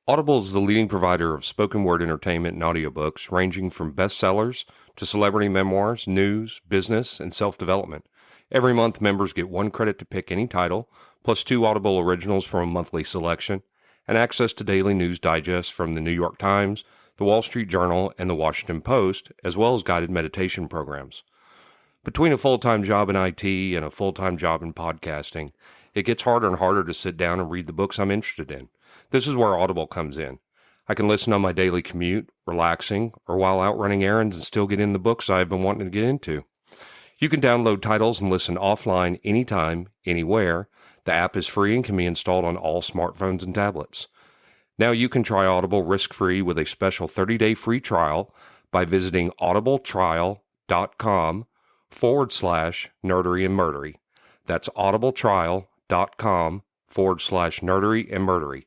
Audible is the leading provider of spoken word entertainment and audiobooks, ranging from bestsellers to celebrity memoirs, news, business, and self-development. Every month, members get 1 credit to pick any title, plus 2 Audible originals from a monthly selection, and access to daily news digests from the New York Times, the Wall Street Journal, and the Washington Post, as well as guided meditation programs. Between a full-time job in IT and a full-time job in podcasting, it gets harder and harder to sit down and read the books I'm interested in. This is where Audible comes in. I can listen on my daily commute, relaxing, or while out running errands and still get in the books I've been wanting to get into. You can download titles and listen offline anytime, anywhere. The app is free and can be installed on all smartphones and tablets. Now you can try Audible risk-free with a special 30-day free trial by visiting audibletrial.com/nerdery and murdery. That's audibletrial.com/nerdery and murdery.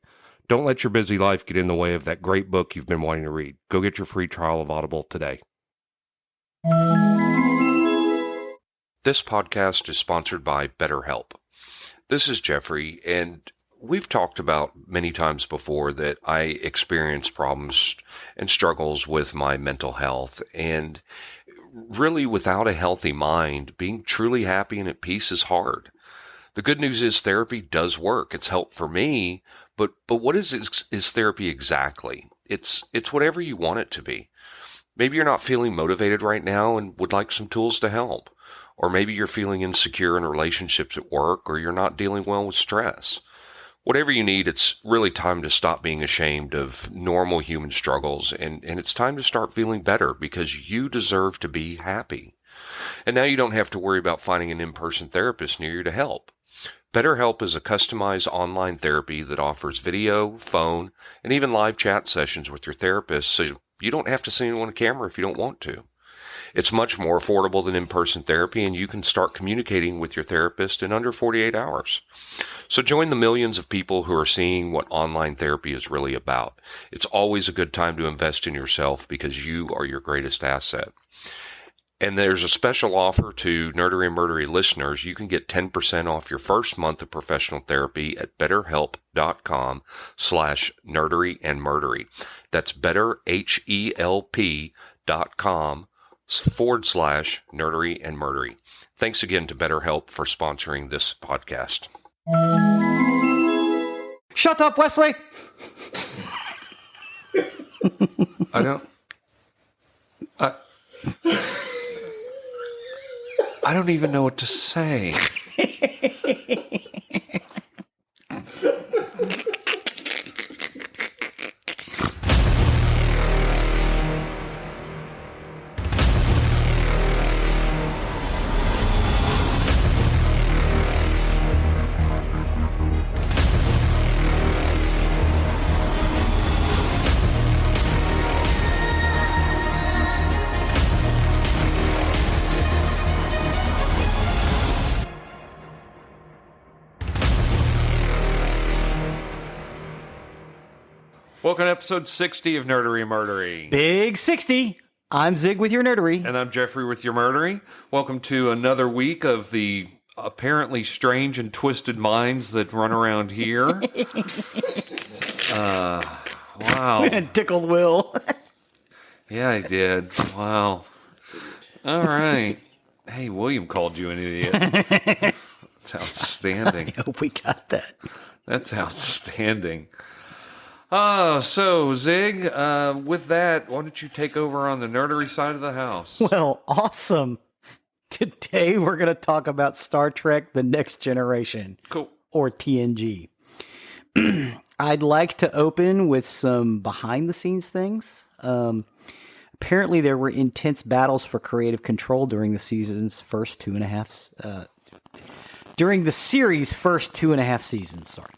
Don't let your busy life get in the way of that great book you've been wanting to read. Go get your free trial of Audible today. This podcast is sponsored by BetterHelp. This is Geoffrey, and we've talked about many times before that I experience problems and struggles with my mental health, and really without a healthy mind, being truly happy and at peace is hard. The good news is therapy does work. It's helped for me, but what is therapy exactly? It's whatever you want it to be. Maybe you're not feeling motivated right now and would like some tools to help. Or maybe you're feeling insecure in relationships at work, or you're not dealing well with stress. Whatever you need, it's really time to stop being ashamed of normal human struggles, and it's time to start feeling better because you deserve to be happy. And now you don't have to worry about finding an in-person therapist near you to help. BetterHelp is a customized online therapy that offers video, phone, and even live chat sessions with your therapist, so you don't have to see anyone on camera if you don't want to. It's much more affordable than in-person therapy, and you can start communicating with your therapist in under 48 hours. So join the millions of people who are seeing what online therapy is really about. It's always a good time to invest in yourself because you are your greatest asset. And there's a special offer to Nerdery and Murdery listeners. You can get 10% off your first month of professional therapy at betterhelp.com/nerdery and murdery. That's betterhelp.com/nerdery and murdery. Thanks again to BetterHelp for sponsoring this podcast. Shut up, Wesley! I don't even know what to say. Welcome to episode 60 of Nerdery and Murdery. Big 60. I'm Zig with your nerdery. And I'm Geoffrey with your murdery. Welcome to another week of the apparently strange and twisted minds that run around here. Wow. Tickled Will. Yeah, I did. Wow. All right. Hey, William called you an idiot. That's outstanding. I hope we got that. That's outstanding. So, Zig, with that, why don't you take over on the nerdery side of the house? Well, awesome. Today we're going to talk about Star Trek The Next Generation. Cool. Or TNG. I'd like to open with some behind-the-scenes things. Apparently there were intense battles for creative control during the season's first 2.5... during the series' first 2.5 seasons, sorry.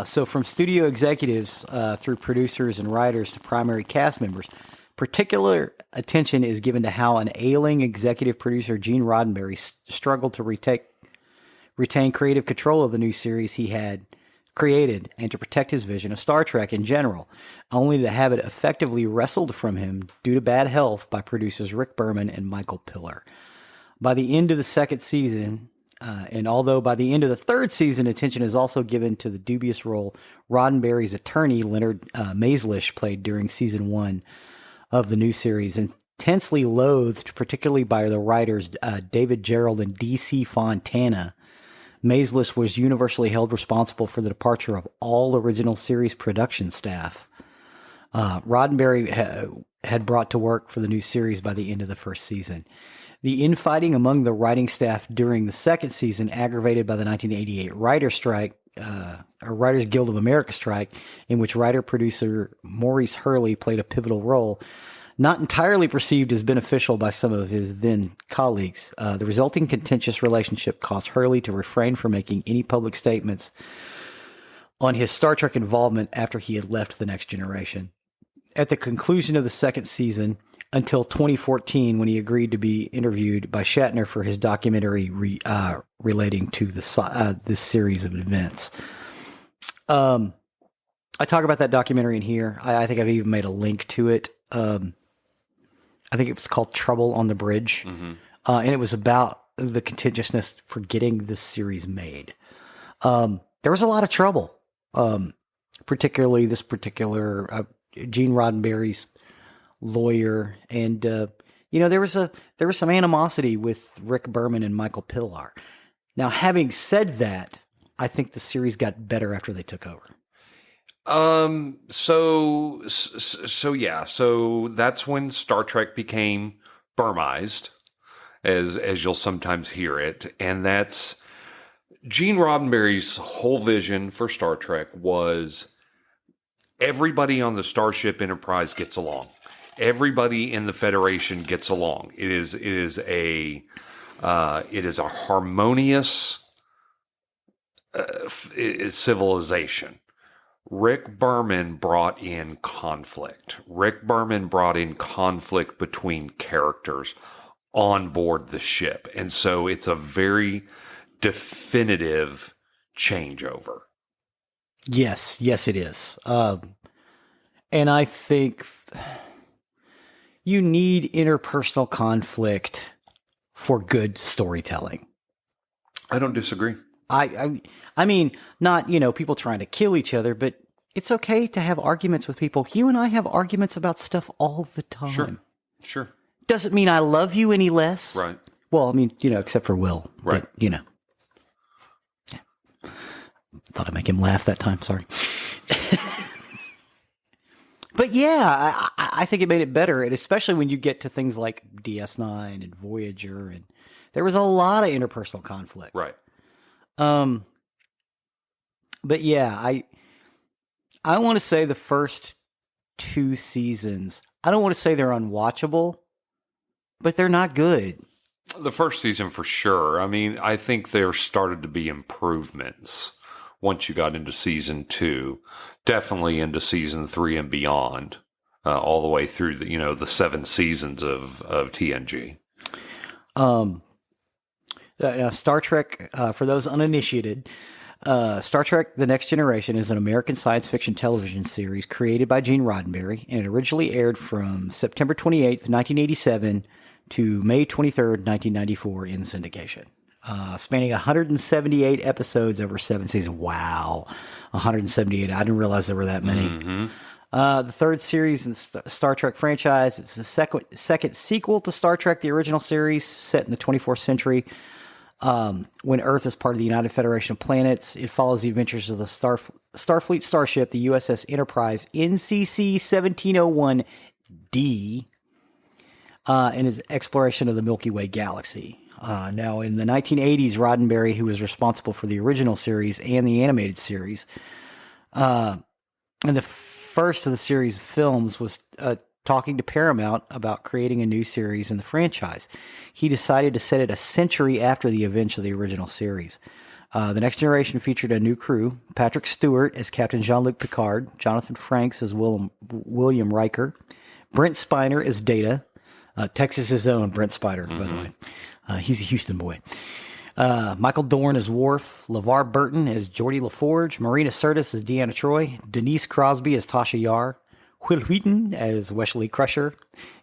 So from studio executives through producers and writers to primary cast members, particular attention is given to how an ailing executive producer, Gene Roddenberry, struggled to retain creative control of the new series he had created and to protect his vision of Star Trek in general, only to have it effectively wrestled from him due to bad health by producers Rick Berman and Michael Piller. By the end of the second season, And although by the end of the third season, attention is also given to the dubious role Roddenberry's attorney, Leonard Maislish, played during season 1 of the new series, intensely loathed, particularly by the writers David Gerrold and D.C. Fontana, Maislish was universally held responsible for the departure of all original series production staff. Roddenberry had brought to work for the new series by the end of the first season. The infighting among the writing staff during the second season, aggravated by the 1988 writer's strike, or Writers Guild of America strike, in which writer-producer Maurice Hurley played a pivotal role, not entirely perceived as beneficial by some of his then colleagues. The resulting contentious relationship caused Hurley to refrain from making any public statements on his Star Trek involvement after he had left The Next Generation. At the conclusion of the second season, until 2014, when he agreed to be interviewed by Shatner for his documentary relating to this series of events. I talk about that documentary in here. I think I've even made a link to it. I think it was called Trouble on the Bridge. Mm-hmm. And it was about the contentiousness for getting this series made. There was a lot of trouble, particularly this particular Gene Roddenberry's lawyer. And, there was some animosity with Rick Berman and Michael Pillar. Now, having said that, I think the series got better after they took over. So that's when Star Trek became Burmized, as you'll sometimes hear it. And that's Gene Roddenberry's whole vision for Star Trek was everybody on the Starship Enterprise gets along. Everybody in the Federation gets along. It is a harmonious civilization. Rick Berman brought in conflict. Rick Berman brought in conflict between characters on board the ship. And so it's a very definitive changeover. Yes, it is. And I think you need interpersonal conflict for good storytelling. I don't disagree. I mean, not, people trying to kill each other, but it's okay to have arguments with people. You and I have arguments about stuff all the time. Sure. Doesn't mean I love you any less. Right. Well, I mean, except for Will. Right. But, Yeah. Thought I'd make him laugh that time. Sorry. But yeah, I think it made it better. And especially when you get to things like DS9 and Voyager, and there was a lot of interpersonal conflict. Right. But yeah, I want to say the first 2 seasons, I don't want to say they're unwatchable, but they're not good. The first season for sure. I mean, I think there started to be improvements once you got into season 2, definitely into season 3 and beyond, all the way through the 7 seasons of TNG. Star Trek, for those uninitiated, Star Trek The Next Generation is an American science fiction television series created by Gene Roddenberry, and it originally aired from September 28th, 1987 to May 23rd, 1994 in syndication. Spanning 178 episodes over 7 seasons. Wow. 178. I didn't realize there were that many. Mm-hmm. The third series in the Star Trek franchise. It's the second sequel to Star Trek, the original series, set in the 24th century. When Earth is part of the United Federation of Planets, it follows the adventures of the Starfleet starship, the USS Enterprise, NCC 1701D, and its exploration of the Milky Way galaxy. Now, in the 1980s, Roddenberry, who was responsible for the original series and the animated series, and the first of the series of films, was talking to Paramount about creating a new series in the franchise. He decided to set it a century after the events of the original series. The Next Generation featured a new crew: Patrick Stewart as Captain Jean-Luc Picard, Jonathan Frakes as William Riker, Brent Spiner as Data, Texas's own Brent Spiner, by the way. He's a Houston boy. Michael Dorn as Worf, LeVar Burton as Geordi LaForge, Marina Sirtis as Deanna Troi, Denise Crosby as Tasha Yar, Will Wheaton as Wesley Crusher,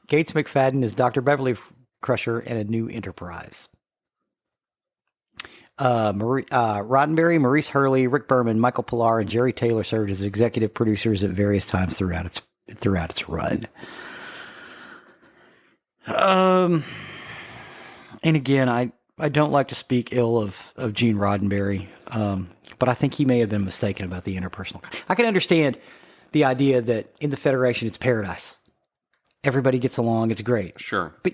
Gates McFadden as Dr. Beverly Crusher, and a new Enterprise. Roddenberry, Maurice Hurley, Rick Berman, Michael Pilar, and Jerry Taylor served as executive producers at various times throughout its run. And again, I don't like to speak ill of Gene Roddenberry, but I think he may have been mistaken about the interpersonal. I can understand the idea that in the Federation it's paradise. Everybody gets along, it's great. Sure. But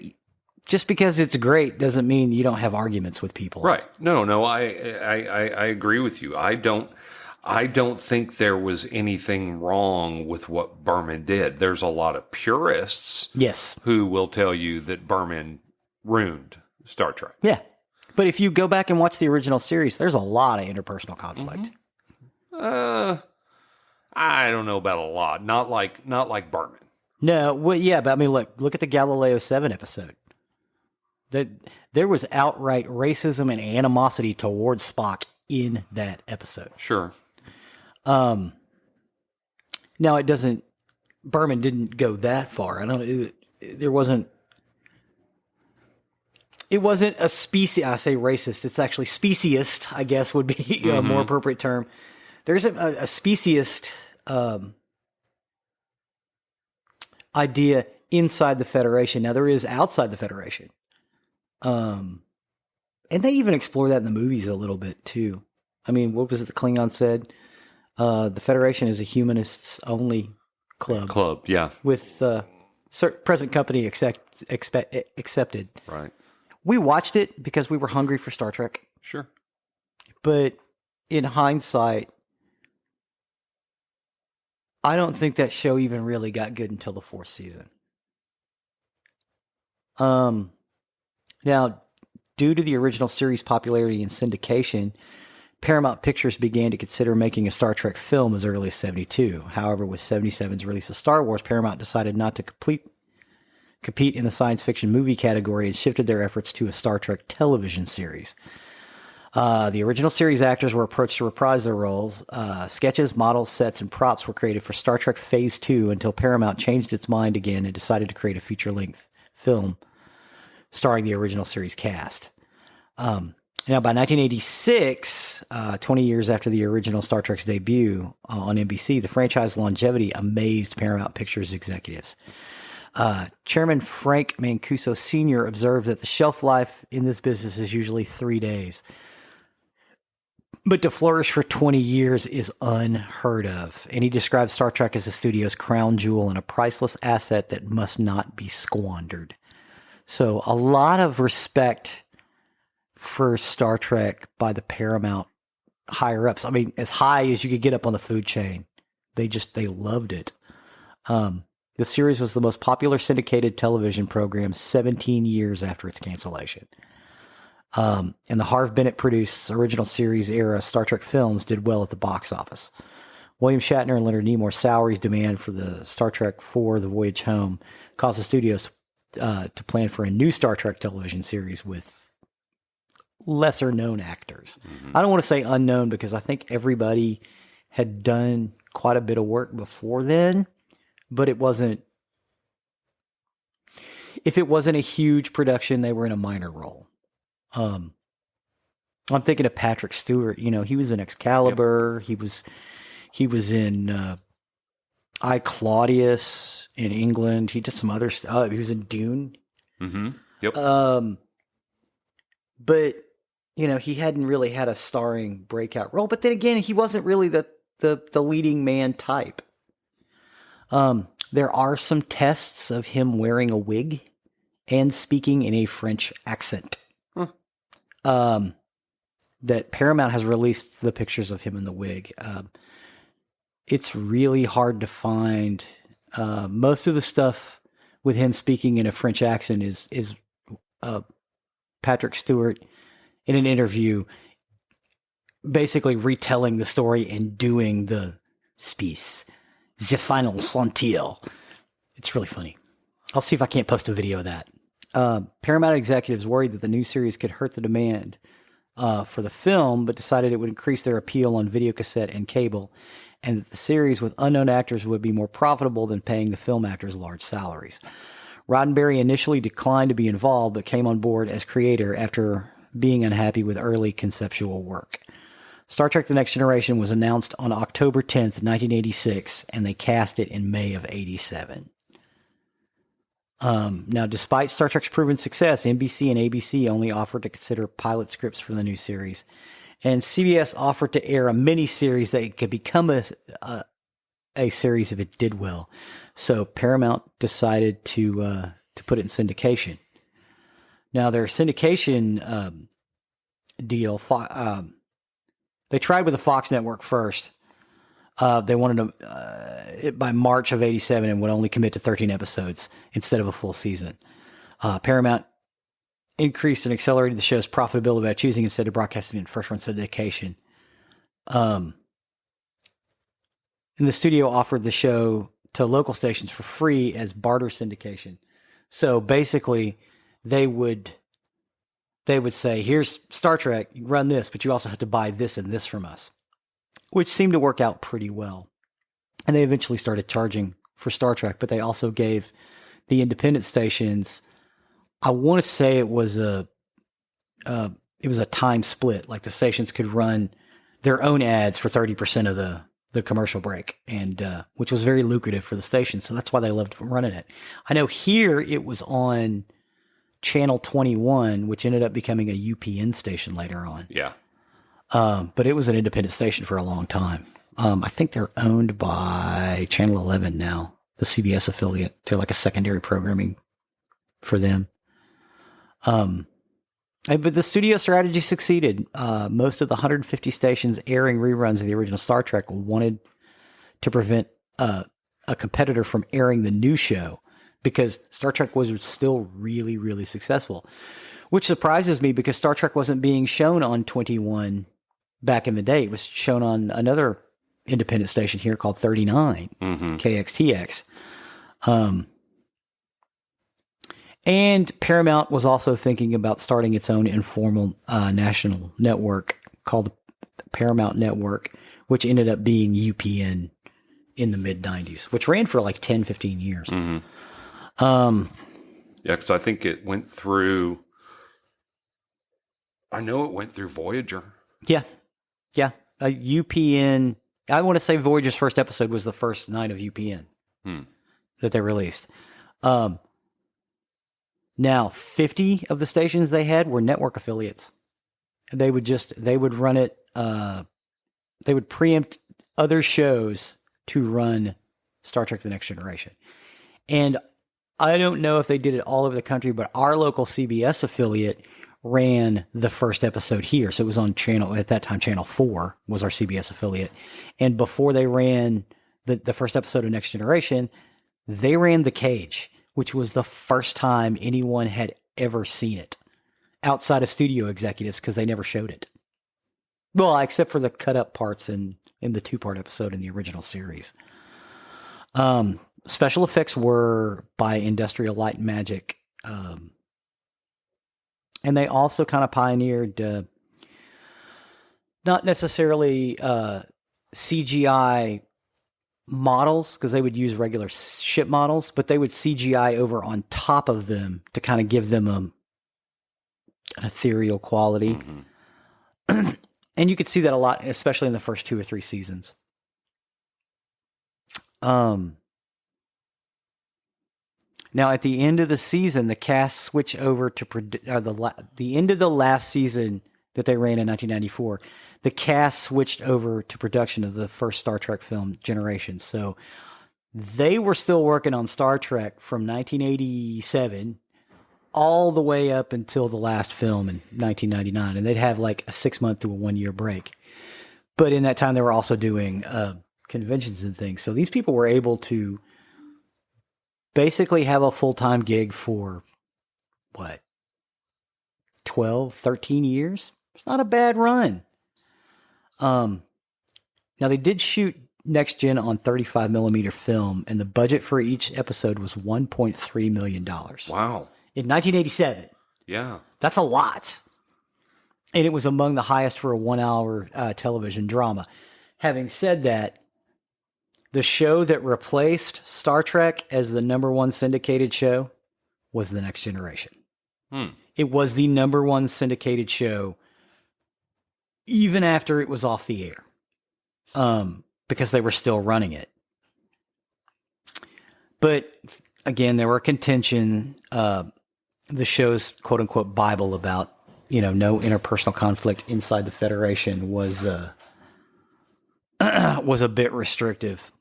just because it's great doesn't mean you don't have arguments with people. Right. No, I agree with you. I don't think there was anything wrong with what Berman did. There's a lot of purists who will tell you that Berman ruined Star Trek. Yeah. But if you go back and watch the original series, there's a lot of interpersonal conflict. I don't know about a lot. Not like Berman. No, well, yeah, but I mean, look at the Galileo 7 episode. There was outright racism and animosity towards Spock in that episode. Sure. Now Berman didn't go that far. It wasn't a species. I say racist. It's actually speciesist, I guess would be a more appropriate term. There isn't a speciesist idea inside the Federation. Now there is outside the Federation. And they even explore that in the movies a little bit too. I mean, what was it the Klingon said? The Federation is a humanists only club. Yeah. With present company accepted. Right. We watched it because we were hungry for Star Trek. Sure. But in hindsight, I don't think that show even really got good until the 4th season. Now, due to the original series' popularity and syndication, Paramount Pictures began to consider making a Star Trek film as early as 1972. However, with 1977's release of Star Wars, Paramount decided not to compete in the science fiction movie category and shifted their efforts to a Star Trek television series. The original series actors were approached to reprise their roles. Sketches, models, sets, and props were created for Star Trek Phase 2 until Paramount changed its mind again and decided to create a feature-length film starring the original series cast. Now, by 1986, 20 years after the original Star Trek's debut on NBC, the franchise longevity amazed Paramount Pictures executives. Chairman Frank Mancuso Sr. observed that the shelf life in this business is usually 3 days. But to flourish for 20 years is unheard of. And he described Star Trek as the studio's crown jewel and a priceless asset that must not be squandered. So a lot of respect for Star Trek by the Paramount higher ups. I mean, as high as you could get up on the food chain. They loved it. The series was the most popular syndicated television program 17 years after its cancellation. And the Harve Bennett-produced original series era Star Trek films did well at the box office. William Shatner and Leonard Nimoy's salaries demand for the Star Trek IV, The Voyage Home, caused the studios to plan for a new Star Trek television series with lesser-known actors. Mm-hmm. I don't want to say unknown because I think everybody had done quite a bit of work before then, but it wasn't... If it wasn't a huge production, they were in a minor role. I'm thinking of Patrick Stewart. You know, he was in Excalibur. Yep. He was in I, Claudius in England. He did some other stuff. He was in Dune. Mm-hmm. Yep. But you know, he hadn't really had a starring breakout role. But then again, he wasn't really the leading man type. There are some tests of him wearing a wig and speaking in a French accent. That Paramount has released the pictures of him in the wig. It's really hard to find. Most of the stuff with him speaking in a French accent is Patrick Stewart in an interview basically retelling the story and doing the spice, the final frontier. It's really funny. I'll see if I can't post a video of that. Paramount executives worried that the new series could hurt the demand for the film, but decided it would increase their appeal on videocassette and cable, and that the series with unknown actors would be more profitable than paying the film actors large salaries. Roddenberry initially declined to be involved, but came on board as creator after being unhappy with early conceptual work. Star Trek The Next Generation was announced on October 10th, 1986, and they cast it in May of 87. Now, despite Star Trek's proven success, NBC and ABC only offered to consider pilot scripts for the new series. And CBS offered to air a mini-series that could become a series if it did well. So Paramount decided to put it in syndication. Now, their syndication deal, they tried with the Fox network first. They wanted to, by March of 87, and would only commit to 13 episodes instead of a full season. Paramount increased and accelerated the show's profitability by choosing instead of broadcasting in first-run syndication. And the studio offered the show to local stations for free as barter syndication. So basically, they would say, here's Star Trek, you run this, but you also have to buy this and this from us, which seemed to work out pretty well. And they eventually started charging for Star Trek, but they also gave the independent stations, I want to say it was a time split. Like the stations could run their own ads for 30% of the commercial break, and which was very lucrative for the station. So that's why they loved running it. I know here it was on Channel 21, which ended up becoming a UPN station later on. Yeah. But it was an independent station for a long time. I think they're owned by Channel 11 now, the CBS affiliate. They're like a secondary programming for them. But the studio strategy succeeded. Most of the 150 stations airing reruns of the original Star Trek wanted to prevent a competitor from airing the new show because Star Trek was still really, really successful, which surprises me because Star Trek wasn't being shown on 21 back in the day. It was shown on another independent station here called 39, KXTX. And Paramount was also thinking about starting its own informal national network called the Paramount Network, which ended up being UPN in the mid-90s, which ran for like 10, 15 years. Yeah, because I think it went through... I know it went through Voyager. Yeah. UPN... I want to say Voyager's first episode was the first night of UPN that they released. Now, 50 of the stations they had were network affiliates. They would run it, they would preempt other shows to run Star Trek The Next Generation. And I don't know if they did it all over the country, but our local CBS affiliate ran the first episode here. So it was on at that time, Channel 4 was our CBS affiliate. And before they ran the first episode of Next Generation, they ran The Cage, which was the first time anyone had ever seen it outside of studio executives because they never showed it. Well, except for the cut up parts in the 2-part episode in the original series. Special effects were by Industrial Light and Magic. And they also kind of pioneered not necessarily CGI models, because they would use regular ship models, but they would CGI over on top of them to kind of give them an ethereal quality. And you could see that a lot, especially in the first 2 or 3 seasons. Now, at the end of the season, the cast switched over to the end of the last season that they ran in 1994. The cast switched over to production of the first Star Trek film, Generations. So they were still working on Star Trek from 1987 all the way up until the last film in 1999. And they'd have like a 6-month to a 1-year break. But in that time, they were also doing conventions and things. So these people were able to basically have a full-time gig for, 12, 13 years? It's not a bad run. Now, they did shoot Next Gen on 35 millimeter film, and the budget for each episode was $1.3 million. Wow. In 1987. Yeah. That's a lot. And it was among the highest for a 1-hour television drama. Having said that, the show that replaced Star Trek as the #1 syndicated show was The Next Generation. It was the number one syndicated show even after it was off the air, because they were still running it. But again, there were contention. The show's quote unquote Bible about, no interpersonal conflict inside the Federation was a bit restrictive.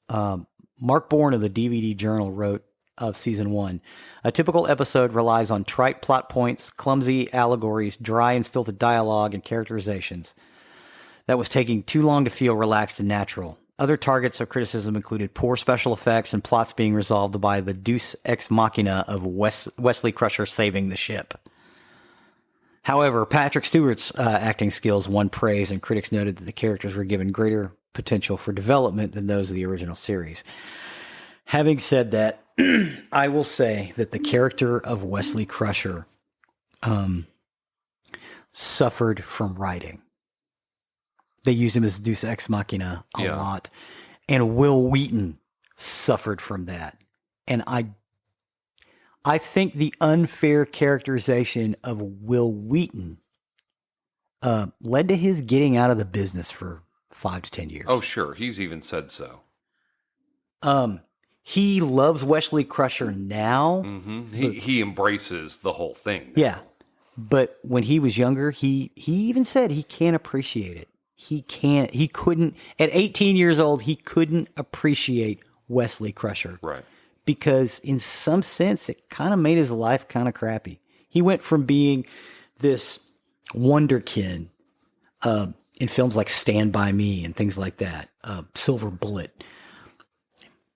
Mark Bourne of the DVD Journal wrote of season 1, a typical episode relies on trite plot points, clumsy allegories, dry and stilted dialogue, and characterizations that was taking too long to feel relaxed and natural. Other targets of criticism included poor special effects and plots being resolved by the deus ex machina of Wesley Crusher saving the ship. However, Patrick Stewart's acting skills won praise, and critics noted that the characters were given greater potential for development than those of the original series. Having said that, I will say that the character of Wesley Crusher suffered from writing. They used him as deus ex machina a lot. And Will Wheaton suffered from that. And I think the unfair characterization of Will Wheaton led to his getting out of the business for 5 to 10 years. Oh, sure. He's even said so. He loves Wesley Crusher now. Mm-hmm. He embraces the whole thing now. Yeah. But when he was younger, he even said he can't appreciate it. He couldn't, at 18 years old, he couldn't appreciate Wesley Crusher. Right. Because in some sense, it kind of made his life kind of crappy. He went from being this wonderkin in films like Stand By Me and things like that, Silver Bullet.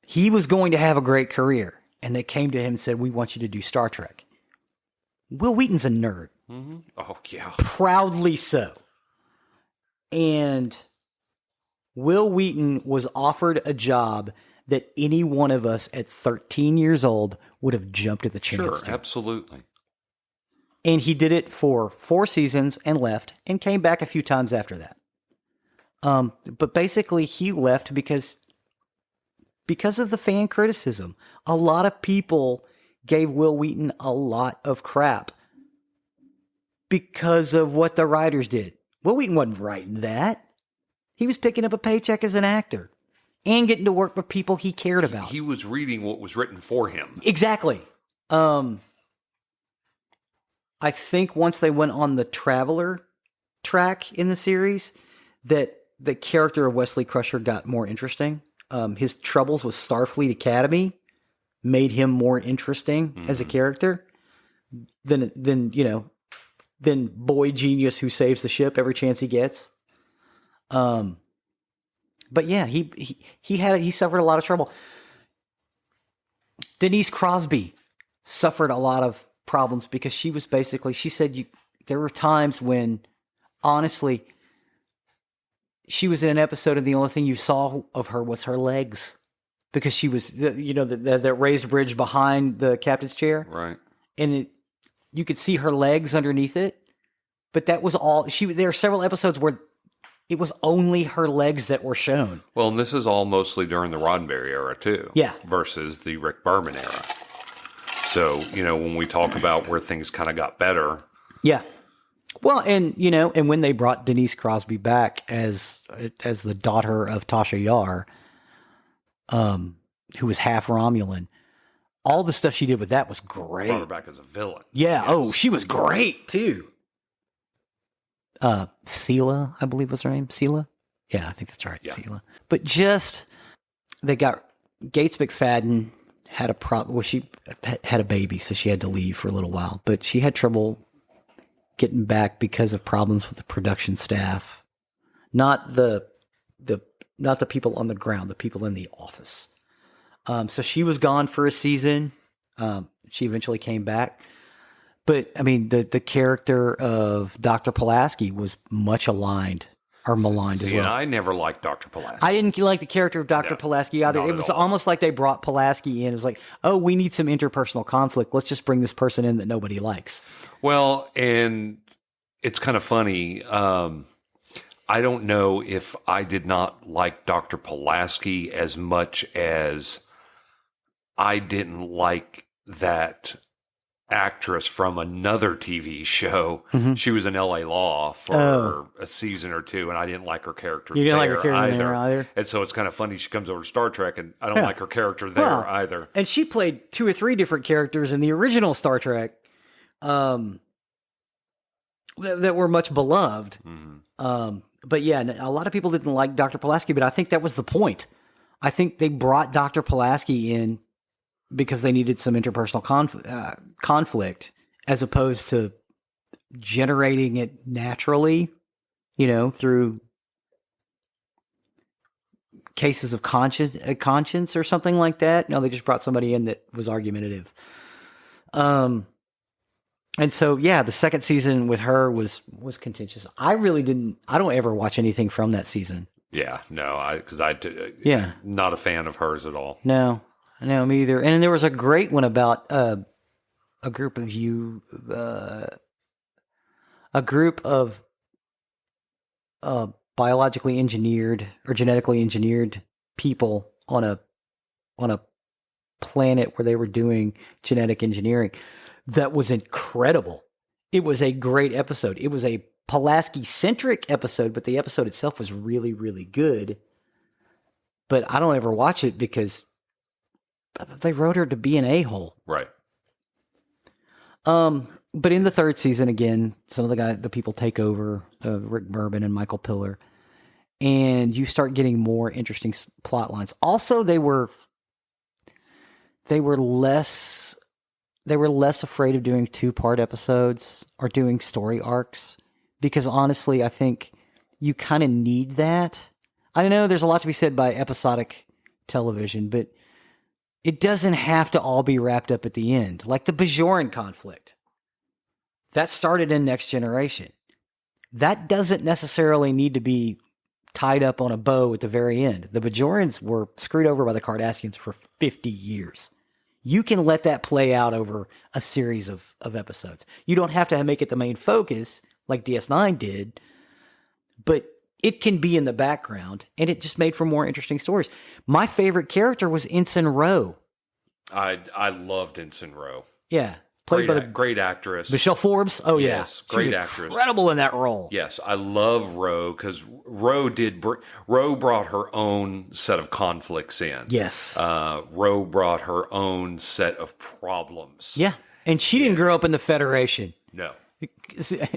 He was going to have a great career, and they came to him and said, "We want you to do Star Trek." Will Wheaton's a nerd. Mm-hmm. Oh, yeah. Proudly so. And Will Wheaton was offered a job that any one of us at 13 years old would have jumped at the chance Sure, to. absolutely. And he did it for 4 seasons and left, and came back a few times after that. But basically, he left because of the fan criticism. A lot of people gave Will Wheaton a lot of crap because of what the writers did. Will Wheaton wasn't writing that. He was picking up a paycheck as an actor and getting to work with people he cared about. He was reading what was written for him. Exactly. I think once they went on the Traveler track in the series, that the character of Wesley Crusher got more interesting. His troubles with Starfleet Academy made him more interesting as a character than boy genius who saves the ship every chance he gets. But yeah, he suffered a lot of trouble. Denise Crosby suffered a lot of problems because she said there were times when, honestly, she was in an episode and the only thing you saw of her was her legs, because she was, the raised bridge behind the captain's chair. Right. And you could see her legs underneath it, but that was all. There are several episodes where it was only her legs that were shown. Well, and this is all mostly during the Roddenberry era, too. Yeah. Versus the Rick Berman era. So, when we talk about where things kind of got better. Yeah. Well, and when they brought Denise Crosby back as the daughter of Tasha Yar, who was half Romulan, all the stuff she did with that was great. Brought her back as a villain. Yeah. Yes. Oh, she was great too. Sela, I believe was her name. Sela? Yeah, I think that's right. Yeah. Sela. But they got Gates McFadden had a problem. Well, she had a baby, so she had to leave for a little while. But she had trouble getting back because of problems with the production staff, not the people on the ground, the people in the office. So she was gone for a season. She eventually came back. But, I mean, the character of Dr. Pulaski was much maligned as well. I never liked Dr. Pulaski. I didn't like the character of Dr. Pulaski either. It was almost like they brought Pulaski in. It was like, oh, we need some interpersonal conflict. Let's just bring this person in that nobody likes. Well, and it's kind of funny. I don't know if I did not like Dr. Pulaski as much as I didn't like that actress from another TV show. Mm-hmm. She was in L.A. Law for a season or two, and I didn't like her character. You didn't like there her character there either? And so it's kind of funny. She comes over to Star Trek, and I don't like her character there either. And she played 2 or 3 different characters in the original Star Trek that were much beloved. Mm-hmm. But yeah, a lot of people didn't like Dr. Pulaski, but I think that was the point. I think they brought Dr. Pulaski in because they needed some interpersonal conflict as opposed to generating it naturally, through cases of conscience or something like that. No, they just brought somebody in that was argumentative. And so, yeah, the second season with her was contentious. I don't ever watch anything from that season. Yeah, no, because not a fan of hers at all. No, me either. And there was a great one about a group of biologically engineered or genetically engineered people on a planet where they were doing genetic engineering. That was incredible. It was a great episode. It was a Pulaski-centric episode, but the episode itself was really, really good. But I don't ever watch it because they wrote her to be an a-hole. Right. But in the third season, again, some of the people take over, Rick Bourbon and Michael Piller, and you start getting more interesting plot lines. Also, they were less afraid of doing 2-part episodes or doing story arcs, because honestly, I think you kind of need that. I know there's a lot to be said by episodic television, but it doesn't have to all be wrapped up at the end. Like the Bajoran conflict. That started in Next Generation. That doesn't necessarily need to be tied up on a bow at the very end. The Bajorans were screwed over by the Cardassians for 50 years. You can let that play out over a series of episodes. You don't have to make it the main focus like DS9 did, but it can be in the background, and it just made for more interesting stories. My favorite character was Ensign Ro. I loved Ensign Ro. Yeah. Played by great actress. Michelle Forbes? Oh, yeah. Yes, great actress. Incredible in that role. Yes, I love Ro because Ro brought her own set of conflicts in. Yes. Ro brought her own set of problems. Yeah, and she didn't grow up in the Federation. No.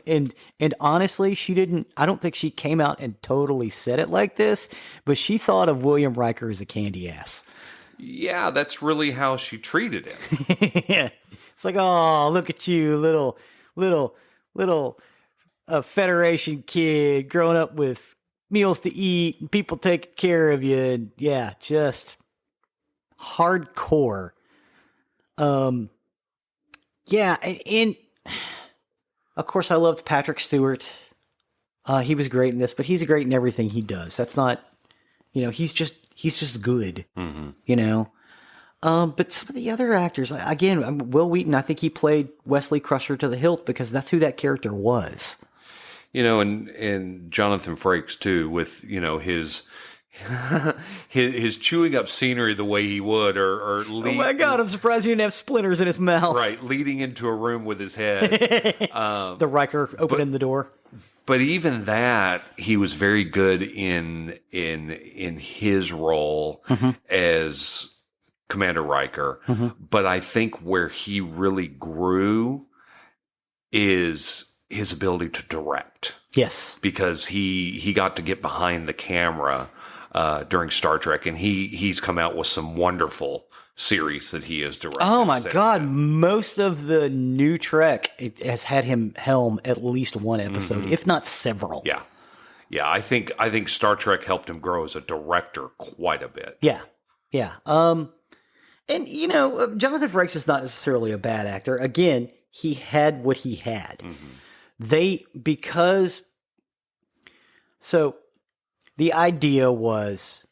And honestly, she didn't. I don't think she came out and totally said it like this, but she thought of William Riker as a candy ass. Yeah, that's really how she treated him. Yeah. It's like, oh, look at you, little Federation kid growing up with meals to eat and people taking care of you, and yeah, just hardcore. Yeah, and of course, I loved Patrick Stewart. He was great in this, but he's great in everything he does. That's not, he's just good. Mm-hmm. But some of the other actors, again, Will Wheaton, I think he played Wesley Crusher to the hilt because that's who that character was. And Jonathan Frakes too, with his chewing up scenery the way he would, or oh my God, I'm surprised he didn't have splinters in his mouth. Right, leading into a room with his head. The Riker opening the door. But even that, he was very good in his role as Commander Riker. But I think where he really grew is his ability to direct. Yes. Because he got to get behind the camera during Star Trek, and he's come out with some wonderful series that he has directed. Oh my God. Most of the new Trek has had him helm at least one episode, if not several. Yeah. Yeah, I think Star Trek helped him grow as a director quite a bit. Yeah. Yeah. And, Jonathan Frakes is not necessarily a bad actor. Again, he had what he had. So the idea was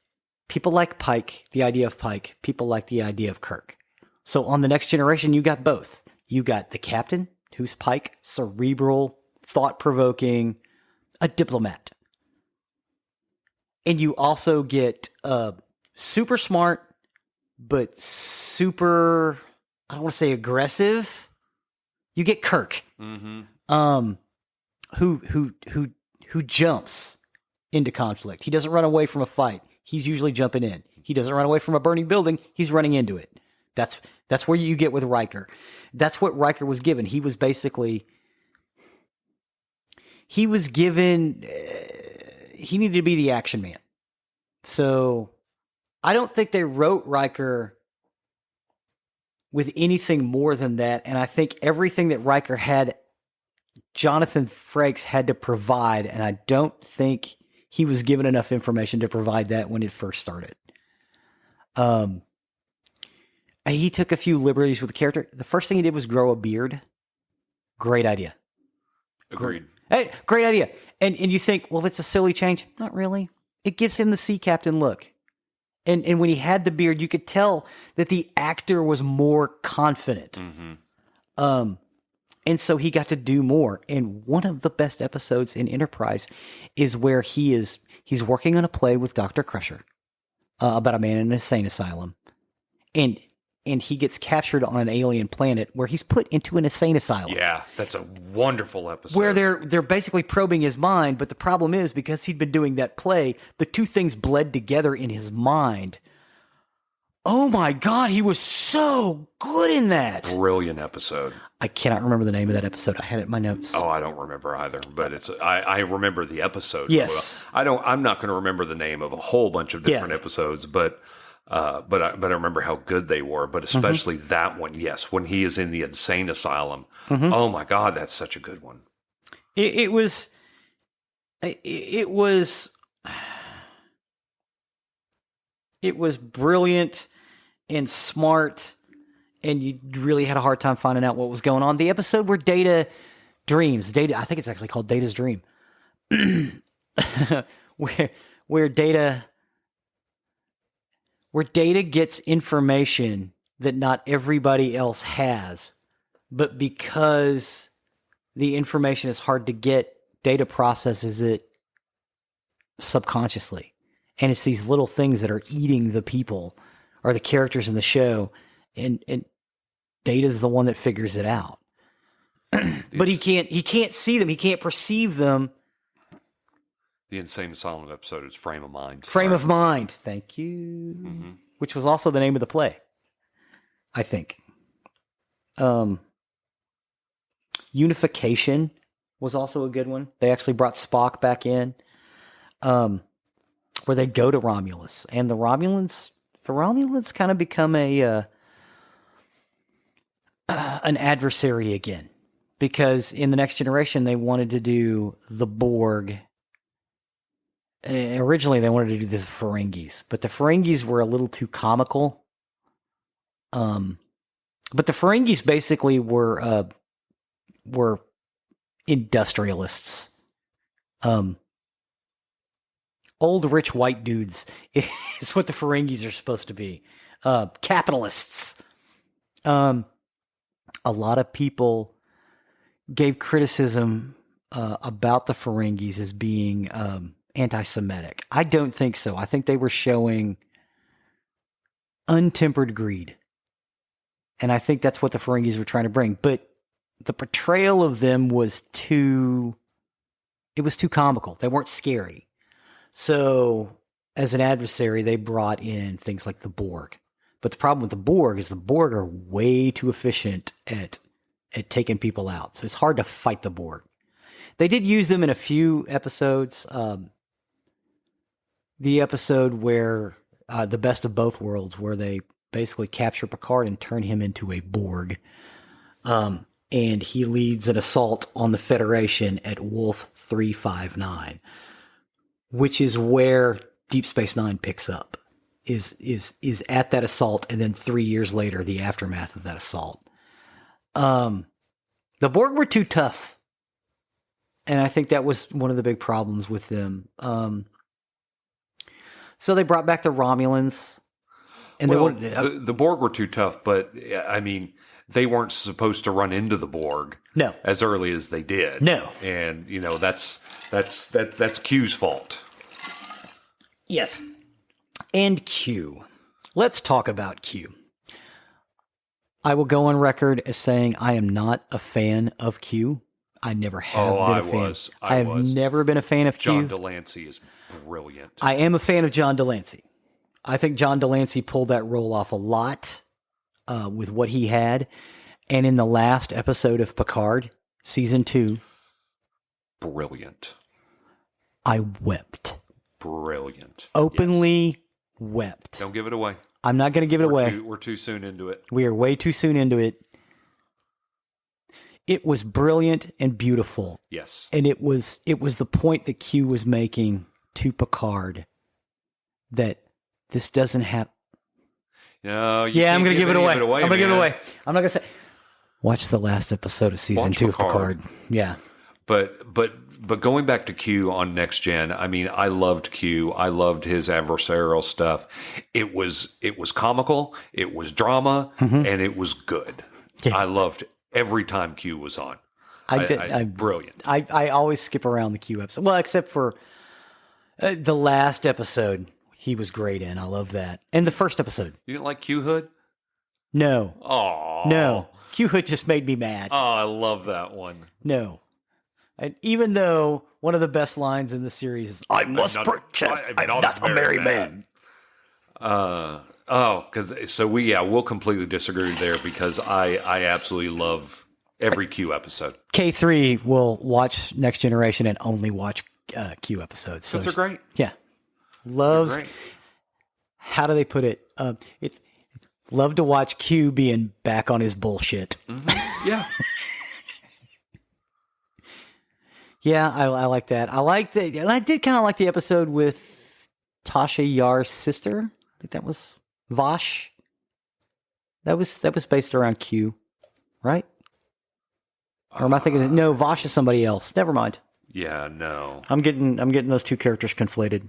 people like Pike, the idea of Pike, people like the idea of Kirk. So on The Next Generation, you got both. You got the captain, who's Pike, cerebral, thought-provoking, a diplomat. And you also get super smart, but super, I don't want to say aggressive, You get Kirk, who jumps into conflict. He doesn't run away from a fight. He's usually jumping in. He doesn't run away from a burning building. He's running into it. That's where you get with Riker. That's what Riker was given. He was basically he needed to be the action man. So I don't think they wrote Riker with anything more than that. And I think everything that Riker had, Jonathan Frakes had to provide. And I don't think he was given enough information to provide that when it first started. He took a few liberties with the character. The first thing he did was grow a beard. Great idea. Agreed. Hey, great idea. And you think, well, that's a silly change. Not really. It gives him the sea captain look. And when he had the beard, you could tell that the actor was more confident. And so he got to do more. And one of the best episodes in Enterprise is where he's working on a play with Dr. Crusher about a man in an insane asylum. And he gets captured on an alien planet where he's put into an insane asylum. Yeah, that's a wonderful episode. Where they're basically probing his mind, but the problem is because he'd been doing that play, the two things bled together in his mind. Oh my God, he was so good in that. Brilliant episode. I cannot remember the name of that episode. I had it in my notes. Oh, I don't remember either, but I remember the episode. Yes. I'm not going to remember the name of a whole bunch of different episodes, but I remember how good they were, but especially that one. Yes, when he is in the insane asylum. Oh my God, that's such a good one. It was brilliant and smart, and you really had a hard time finding out what was going on. The episode where Data dreams, I think it's actually called Data's Dream, where Data gets information that not everybody else has, but because the information is hard to get, Data processes it subconsciously. And it's these little things that are eating the people or the characters in the show, and Data's the one that figures it out. But he can't see them, he can't perceive them. The Insane Asylum episode is Frame of Mind. Frame of Mind. Thank you. Which was also the name of the play, I think. Unification was also a good one. They actually brought Spock back in, where they go to Romulus, and the Romulans kind of become an adversary again, because in the Next Generation they wanted to do the Borg. Originally, they wanted to do the Ferengis, but the Ferengis were a little too comical. But the Ferengis basically were industrialists, old rich white dudes. Is what the Ferengis are supposed to be. Capitalists. A lot of people gave criticism about the Ferengis as being anti-Semitic. I don't think so. I think they were showing untempered greed. And I think that's what the Ferengis were trying to bring. But the portrayal of them was too comical. They weren't scary. So as an adversary, they brought in things like the Borg. But the problem with the Borg is the Borg are way too efficient at taking people out. So it's hard to fight the Borg. They did use them in a few episodes. The episode where the Best of Both Worlds, where they basically capture Picard and turn him into a Borg. And he leads an assault on the Federation at Wolf 359, which is where Deep Space Nine picks up, is at that assault, and then 3 years later, the aftermath of that assault. The Borg were too tough, and I think that was one of the big problems with them. So they brought back the Romulans. And the Borg were too tough, but I mean, they weren't supposed to run into the Borg as early as they did. No. And that's Q's fault. Yes. And Q. Let's talk about Q. I will go on record as saying I am not a fan of Q. I never have been a fan. I have never been a fan of Q. John Delancey is brilliant. I am a fan of John Delancey. I think John Delancey pulled that role off a lot with what he had. And in the last episode of Picard, season 2, brilliant. I wept. Brilliant. Openly wept. Don't give it away. I'm not going to give it away. We're too soon into it. We are way too soon into it. It was brilliant and beautiful. Yes. And it was the point that Q was making to Picard that this doesn't have. No, I'm going to give it away. I'm going to give it away. I'm not going to say. Watch the last episode of season 2 of Picard. Yeah. But going back to Q on Next Gen, I mean, I loved Q. I loved his adversarial stuff. It was comical, it was drama, and it was good. Yeah. I loved every time Q was on. Brilliant. I always skip around the Q episode. Well, except for the last episode, he was great in. I love that. And the first episode. You didn't like Q Hood? No. Oh. No. Q Hood just made me mad. Oh, I love that one. No. And even though one of the best lines in the series is, I must protest, I'm not a married man. We'll completely disagree there because I absolutely love every Q episode. K3 will watch Next Generation and only watch Q episodes. So those are great. Yeah. Loves, how do they put it? It's love to watch Q being back on his bullshit. Mm-hmm. Yeah. Yeah, I like that. I like that, and I did kind of like the episode with Tasha Yar's sister. I think that was Vosh. That was based around Q, right? Or am I thinking? No, Vosh is somebody else. Never mind. Yeah, no. I'm getting those two characters conflated.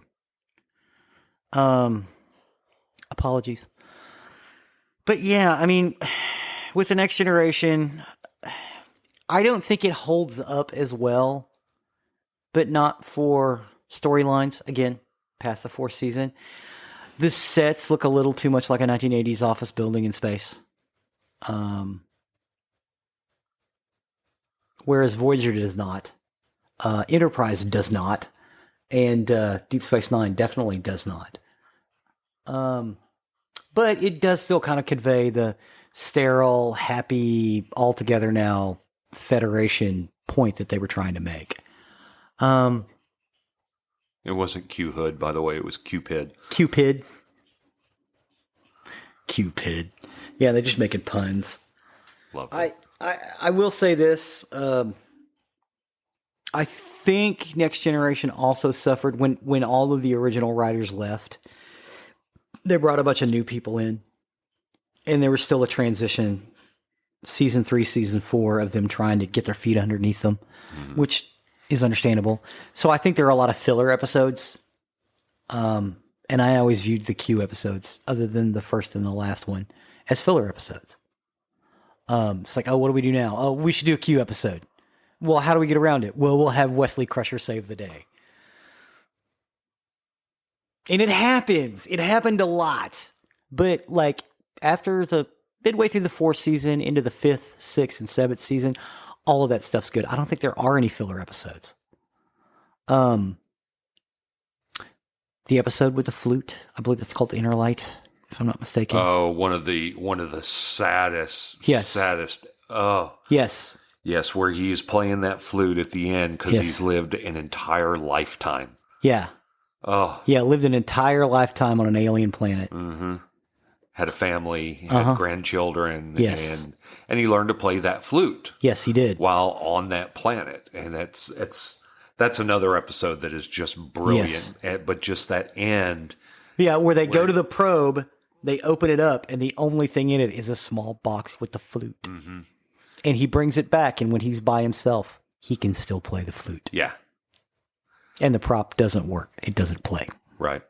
Apologies. But yeah, I mean, with the Next Generation, I don't think it holds up as well. But not for storylines. Again, past the 4th season. The sets look a little too much like a 1980s office building in space. Whereas Voyager does not. Enterprise does not. And Deep Space Nine definitely does not. But it does still kind of convey the sterile, happy, all together now Federation point that they were trying to make. It wasn't Q Hood, by the way. It was Cupid. Cupid. Yeah, they're just making puns. Love it. I will say this. I think Next Generation also suffered when all of the original writers left. They brought a bunch of new people in. And there was still a transition. Season 3, Season 4 of them trying to get their feet underneath them. Mm-hmm. Which is understandable. So I think there are a lot of filler episodes. And I always viewed the Q episodes, other than the first and the last one, as filler episodes. It's like, oh, what do we do now? Oh, we should do a Q episode. Well, how do we get around it? Well, we'll have Wesley Crusher save the day. And it happens. It happened a lot. But like after the midway through the 4th season into the 5th, 6th, and 7th season, all of that stuff's good. I don't think there are any filler episodes. The episode with the flute, I believe that's called Inner Light, if I'm not mistaken. Oh, one of the saddest. Yes. Saddest. Oh. Yes. Yes, where he is playing that flute at the end because he's lived an entire lifetime. Yeah. Oh. Yeah, lived an entire lifetime on an alien planet. Mm-hmm. Had a family, had grandchildren, yes. and he learned to play that flute. Yes, he did. While on that planet. And that's another episode that is just brilliant. Yes. But just that end. Yeah, where they go to the probe, they open it up, and the only thing in it is a small box with the flute. Mm-hmm. And he brings it back, and when he's by himself, he can still play the flute. Yeah. And the prop doesn't work. It doesn't play. Right.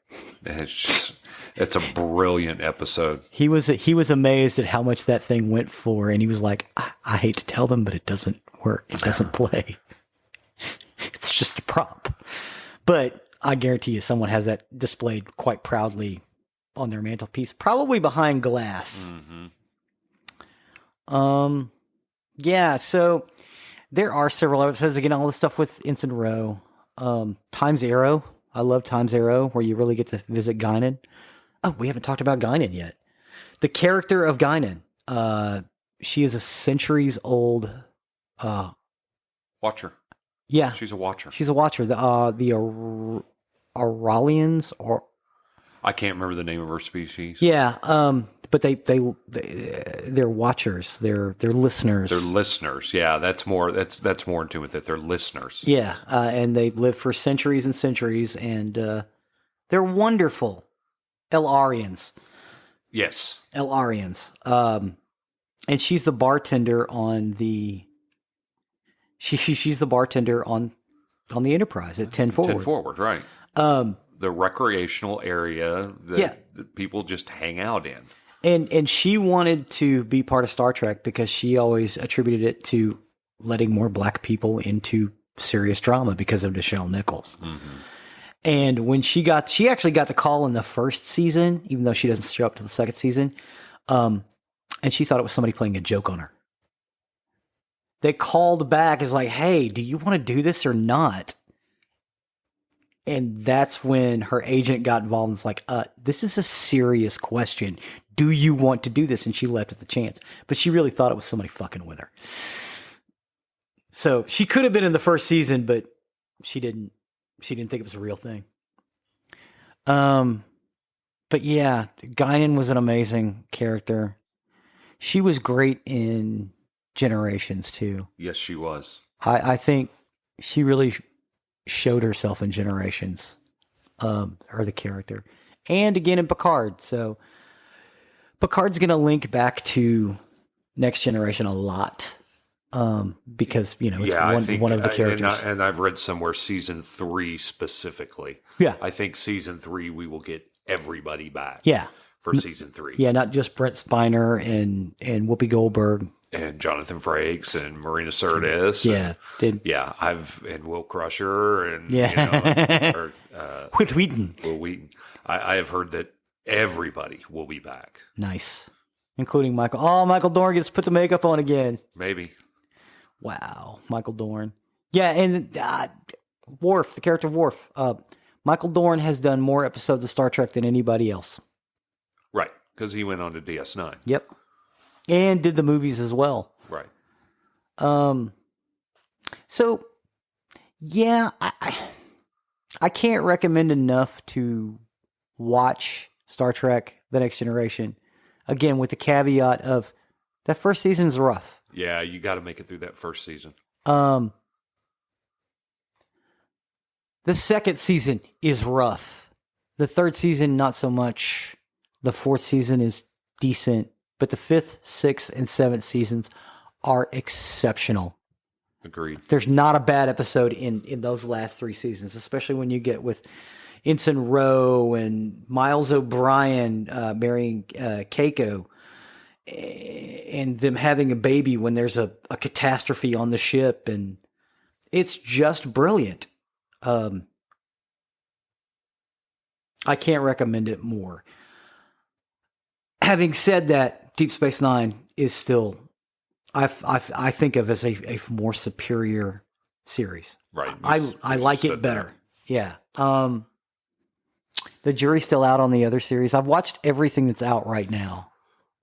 It's a brilliant episode. He was amazed at how much that thing went for, and he was like, I hate to tell them, but it doesn't work. It doesn't play. It's just a prop. But I guarantee you someone has that displayed quite proudly on their mantelpiece, probably behind glass. Mm-hmm. Yeah, so there are several episodes. Again, all the stuff with Ensign Rowe. Times Arrow. I love Times Arrow, where you really get to visit Guinan. Oh, we haven't talked about Guinan yet. The character of Guinan. She is a centuries old. Watcher. Yeah, She's a watcher. she's a watcher. The Auralians, or I can't remember the name of her species. yeah. But they're watchers. They're listeners. They're listeners. Yeah, that's more in tune with it. They're listeners. Yeah, and they've lived for centuries and centuries, and they're wonderful. Elarians. Yes. Elarians. And she's the bartender on the. She's the bartender on the Enterprise at 10 Forward. 10 Forward, right. The recreational area that people just hang out in. And she wanted to be part of Star Trek because she always attributed it to letting more black people into serious drama because of Nichelle Nichols. Mm-hmm. And when she actually got the call in the first season, even though she doesn't show up to the second season, and she thought it was somebody playing a joke on her. They called back as like, hey, do you want to do this or not? And that's when her agent got involved and was like, this is a serious question. Do you want to do this? And she left at the chance. But she really thought it was somebody fucking with her. So she could have been in the first season, but she didn't think it was a real thing. But yeah, Guinan was an amazing character. She was great in Generations too. Yes, she was. I think she really showed herself in Generations, or the character, and again in Picard. So Picard's going to link back to Next Generation a lot, because it's one of the characters. And I've read somewhere season 3 specifically. Yeah, I think season 3 we will get everybody back. Yeah, for season 3. Yeah, not just Brent Spiner and Whoopi Goldberg. And Jonathan Frakes and Marina Sirtis. Yeah. And Will Crusher and Whit Wheaton. Will Wheaton. I have heard that everybody will be back. Nice. Including Michael. Oh, Michael Dorn gets to put the makeup on again. Maybe. Wow. Michael Dorn. Yeah, and Worf, the character of Worf. Michael Dorn has done more episodes of Star Trek than anybody else. Right, because he went on to DS9. Yep. And did the movies as well. Right. So, yeah, I can't recommend enough to watch Star Trek: The Next Generation. Again, with the caveat of that first season's rough. Yeah, you got to make it through that first season. The second season is rough. The third season, not so much. The fourth season is decent. But the fifth, sixth, and seventh seasons are exceptional. Agreed. There's not a bad episode in those last 3 seasons, especially when you get with Ensign Rowe and Miles O'Brien marrying Keiko, and them having a baby when there's a catastrophe on the ship, and it's just brilliant. I can't recommend it more. Having said that, Deep Space Nine is still, I think of as a more superior series. Right. I like it better. Yeah. The jury's still out on the other series. I've watched everything that's out right now.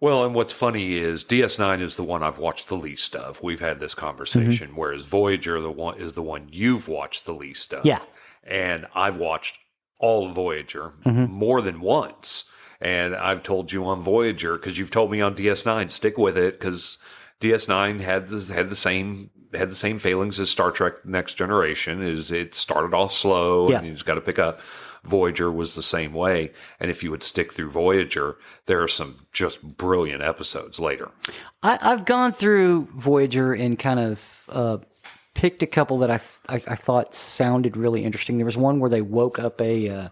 Well, and what's funny is DS9 is the one I've watched the least of. We've had this conversation, whereas Voyager is the one you've watched the least of. Yeah. And I've watched all of Voyager more than once. And I've told you on Voyager, because you've told me on DS9, stick with it, because DS9 had the same failings as Star Trek Next Generation. Is it started off slow and you just got to pick up. Voyager was the same way, and if you would stick through Voyager, there are some just brilliant episodes later. I've gone through Voyager and kind of picked a couple that I thought sounded really interesting. There was one where they woke up an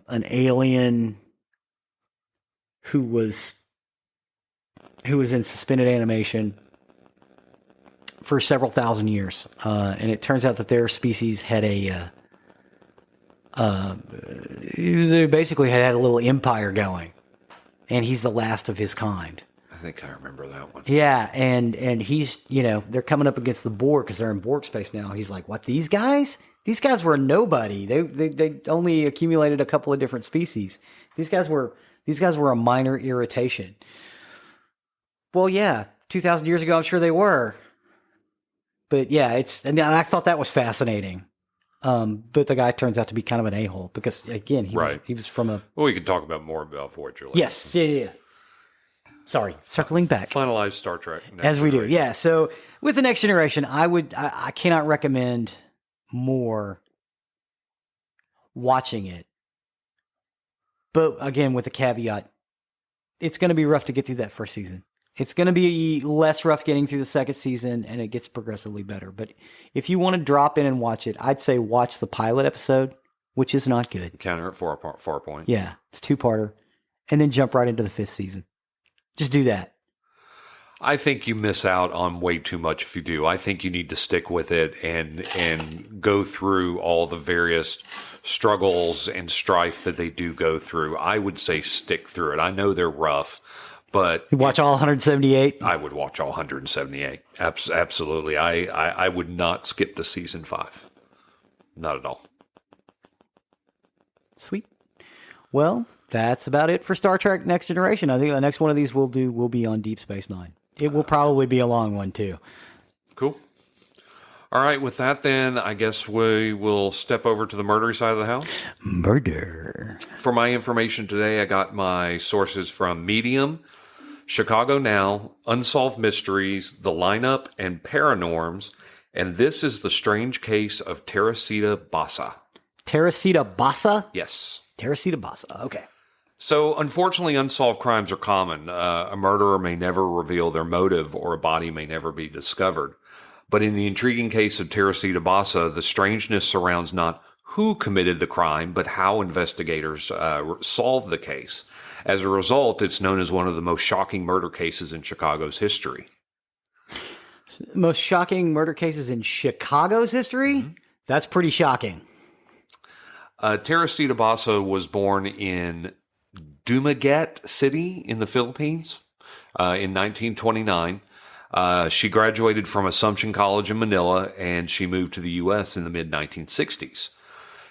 alien who was in suspended animation for several thousand years, and it turns out that their species had they basically had a little empire going, and he's the last of his kind. think I remember that one. Yeah, and he's, they're coming up against the Borg because they're in Borg space now. He's like, what, these guys? These guys were nobody. They only accumulated a couple of different species. These guys were a minor irritation. Well, yeah, 2,000 years ago, I'm sure they were. But yeah, and I thought that was fascinating. But the guy turns out to be kind of an a-hole because, again, he was from a... Well, we can talk more about Voyager later. Yes, yeah. Sorry, circling back. Finalized Star Trek. As we do, yeah. So with the Next Generation, I cannot recommend more watching it. But again, with the caveat, it's going to be rough to get through that first season. It's going to be less rough getting through the second season, and it gets progressively better. But if you want to drop in and watch it, I'd say watch the pilot episode, which is not good. Counter at far point. Yeah, it's 2-parter. And then jump right into the 5th season. Just do that. I think you miss out on way too much if you do. I think you need to stick with it and go through all the various struggles and strife that they do go through. I would say stick through it. I know they're rough, but... You watch all 178? I would watch all 178. Absolutely. I would not skip to season 5. Not at all. Sweet. Well, that's about it for Star Trek Next Generation. I think the next one of these will be on Deep Space Nine. It will probably be a long one, too. Cool. All right, with that then, I guess we will step over to the murdery side of the house. Murder. For my information today, I got my sources from Medium, Chicago Now, Unsolved Mysteries, The Lineup, and Paranorms. And this is the strange case of Teresita Basa. Teresita Basa? Yes. Teresita Basa, okay. So, unfortunately, unsolved crimes are common. A murderer may never reveal their motive, or a body may never be discovered. But in the intriguing case of Teresita Basa, the strangeness surrounds not who committed the crime, but how investigators solved the case. As a result, it's known as one of the most shocking murder cases in Chicago's history. Most shocking murder cases in Chicago's history? Mm-hmm. That's pretty shocking. Teresita Basa was born in Dumaguete City in the Philippines in 1929. She graduated from Assumption College in Manila, and she moved to the U.S. in the mid-1960s.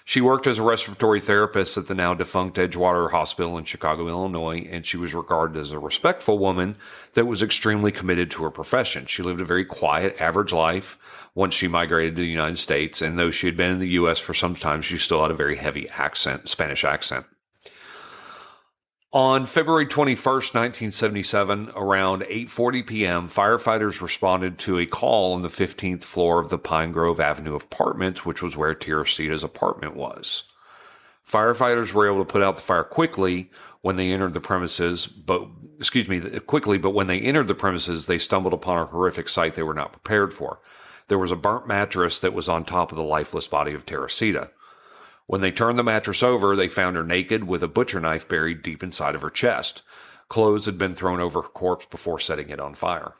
She worked as a respiratory therapist at the now-defunct Edgewater Hospital in Chicago, Illinois, and she was regarded as a respectful woman that was extremely committed to her profession. She lived a very quiet, average life once she migrated to the United States, and though she had been in the U.S. for some time, she still had a very heavy accent, Spanish accent. On February 21st, 1977, around 8:40 p.m., firefighters responded to a call on the 15th floor of the Pine Grove Avenue apartment, which was where Teresita's apartment was. Firefighters were able to put out the fire quickly when they entered the premises, but when they entered the premises, they stumbled upon a horrific sight they were not prepared for. There was a burnt mattress that was on top of the lifeless body of Teresita. When they turned the mattress over, they found her naked with a butcher knife buried deep inside of her chest. Clothes had been thrown over her corpse before setting it on fire.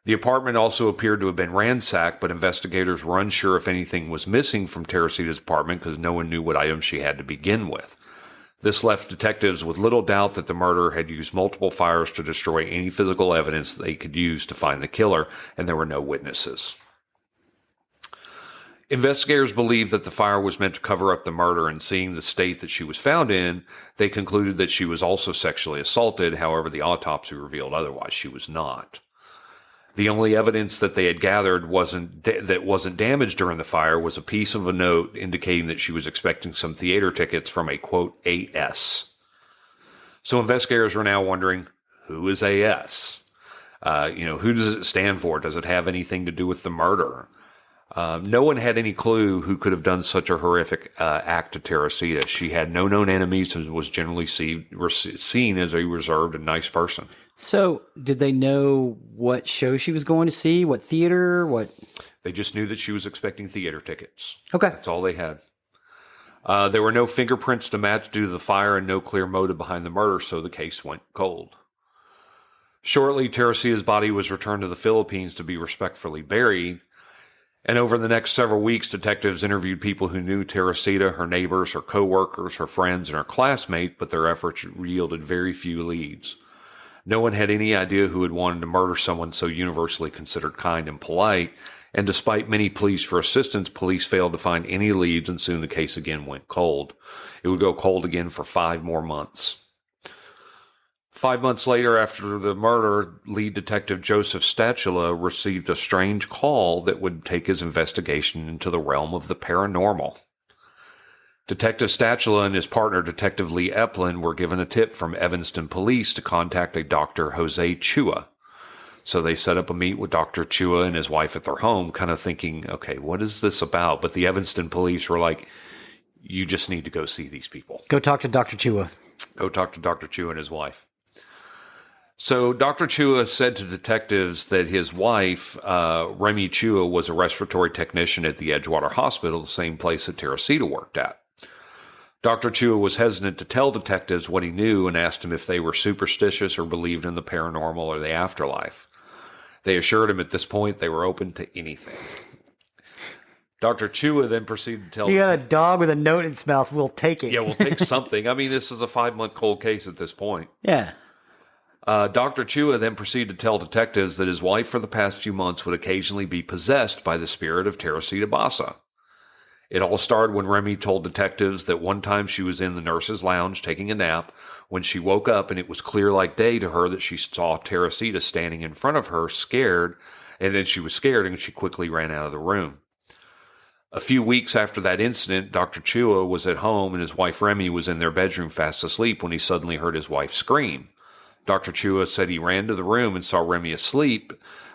The apartment also appeared to have been ransacked, but investigators were unsure if anything was missing from Teresita's apartment because no one knew what items she had to begin with. This left detectives with little doubt that the murderer had used multiple fires to destroy any physical evidence they could use to find the killer, and there were no witnesses. Investigators believed that the fire was meant to cover up the murder, and seeing the state that she was found in, they concluded that she was also sexually assaulted. However, the autopsy revealed otherwise. She was not. The only evidence that they had gathered wasn't damaged during the fire was a piece of a note indicating that she was expecting some theater tickets from a, quote, AS. So investigators were now wondering, who is AS? Who does it stand for? Does it have anything to do with the murder? No one had any clue who could have done such a horrific act to Teresita. She had no known enemies and was generally seen as a reserved and nice person. So, did they know what show she was going to see? What theater? What? They just knew that she was expecting theater tickets. Okay. That's all they had. There were no fingerprints to match due to the fire and no clear motive behind the murder, so the case went cold. Shortly, Teresita's body was returned to the Philippines to be respectfully buried. And over the next several weeks, detectives interviewed people who knew Teresita, her neighbors, her co-workers, her friends, and her classmate, but their efforts yielded very few leads. No one had any idea who had wanted to murder someone so universally considered kind and polite, and despite many pleas for assistance, police failed to find any leads, and soon the case again went cold. It would go cold again for 5 more months. 5 months later, after the murder, lead detective Joseph Statula received a strange call that would take his investigation into the realm of the paranormal. Detective Statula and his partner, Detective Lee Eplin, were given a tip from Evanston police to contact a Dr. Jose Chua. So they set up a meet with Dr. Chua and his wife at their home, kind of thinking, okay, what is this about? But the Evanston police were like, you just need to go see these people. Go talk to Dr. Chua. Go talk to Dr. Chua and his wife. So Dr. Chua said to detectives that his wife, Remy Chua, was a respiratory technician at the Edgewater Hospital, the same place that Teresita worked at. Dr. Chua was hesitant to tell detectives what he knew and asked them if they were superstitious or believed in the paranormal or the afterlife. They assured him at this point they were open to anything. Dr. Chua then proceeded to tell... You got a dog with a note in its mouth, we'll take it. Yeah, we'll take something. I mean, this is a 5-month cold case at this point. Yeah. Dr. Chua then proceeded to tell detectives that his wife for the past few months would occasionally be possessed by the spirit of Teresita Basa. It all started when Remy told detectives that one time she was in the nurse's lounge taking a nap when she woke up, and it was clear like day to her that she saw Teresita standing in front of her, scared, and then she was scared and she quickly ran out of the room. A few weeks after that incident, Dr. Chua was at home and his wife Remy was in their bedroom fast asleep when he suddenly heard his wife scream. Dr. Chua said he ran to the room and saw Remy asleep,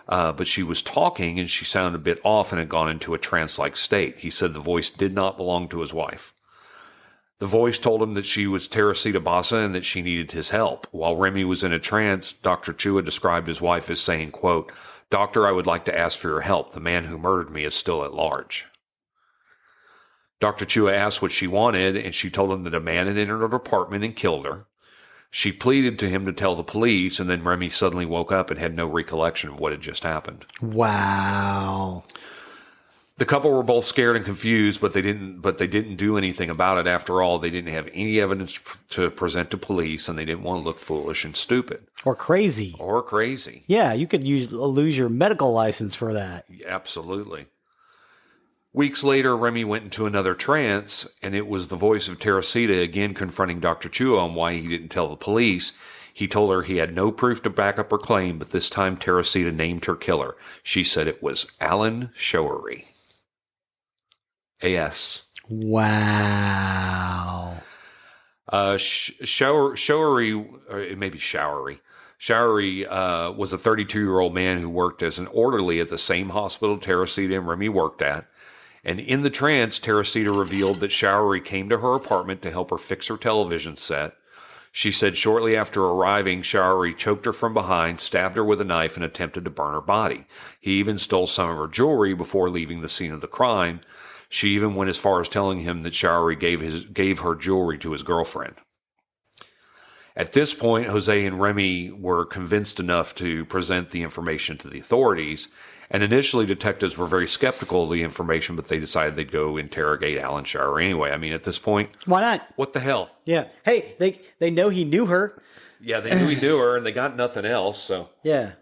but she was talking and she sounded a bit off and had gone into a trance-like state. He said the voice did not belong to his wife. The voice told him that she was Teresita Basa and that she needed his help. While Remy was in a trance, Dr. Chua described his wife as saying, quote, "Doctor, I would like to ask for your help. The man who murdered me is still at large." Dr. Chua asked what she wanted, and she told him that a man had entered her apartment and killed her. She pleaded to him to tell the police, and then Remy suddenly woke up and had no recollection of what had just happened. Wow. The couple were both scared and confused, but they didn't do anything about it. After all, they didn't have any evidence to present to police, and they didn't want to look foolish and stupid. Or crazy. Yeah, you could lose your medical license for that. Absolutely. Weeks later, Remy went into another trance, and it was the voice of Teresita again confronting Dr. Chua on why he didn't tell the police. He told her he had no proof to back up her claim, but this time Teresita named her killer. She said it was Alan Showery. A.S. Wow. Showery, or it may be Showery. Showery was a 32-year-old man who worked as an orderly at the same hospital Teresita and Remy worked at. And in the trance, Teresita revealed that Showery came to her apartment to help her fix her television set. She said shortly after arriving, Showery choked her from behind, stabbed her with a knife, and attempted to burn her body. He even stole some of her jewelry before leaving the scene of the crime. She even went as far as telling him that Showery gave her jewelry to his girlfriend. At this point, Jose and Remy were convinced enough to present the information to the authorities. And initially, detectives were very skeptical of the information, but they decided they'd go interrogate Alan Showery anyway. I mean, at this point, why not? What the hell? Yeah. Hey, they know he knew her. Yeah, they knew he knew her, and they got nothing else. So yeah.